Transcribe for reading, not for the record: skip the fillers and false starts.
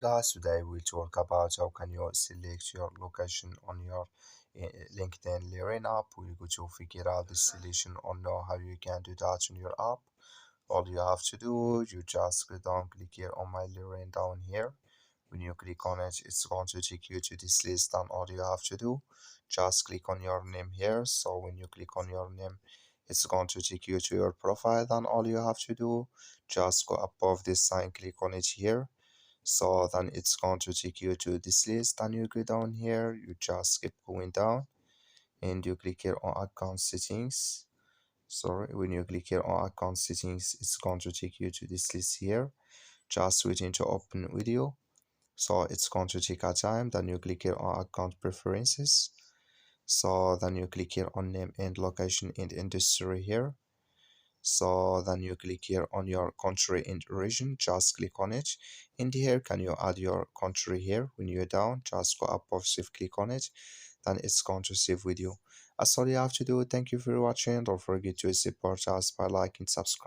class. Today we'll talk about how can you select your location on your LinkedIn Learning app. We're going to figure out the solution or know how you can do that on your app. All you have to do, you just go down, click here on my Learning down here. When you click on it, it's going to take you to this list, and all you have to do, just click on your name here. So when you click on your name, it's going to take you to your profile. Then all you have to do, just go above this sign, click on it here. So then it's going to take you to this list, and you go down here, you just keep going down and you click here on account settings. Sorry, when you click here on account settings, it's going to take you to this list here. Just waiting to open video. So it's going to take a time. Then you click here on account preferences. So then you click here on name and location and industry here. So then you click here on your country and region, just click on it. And here can you add your country here. When you're down, just go above save, click on it, then it's going to save with you. That's all you have to do. Thank you for watching. Don't forget to support us by liking, subscribe.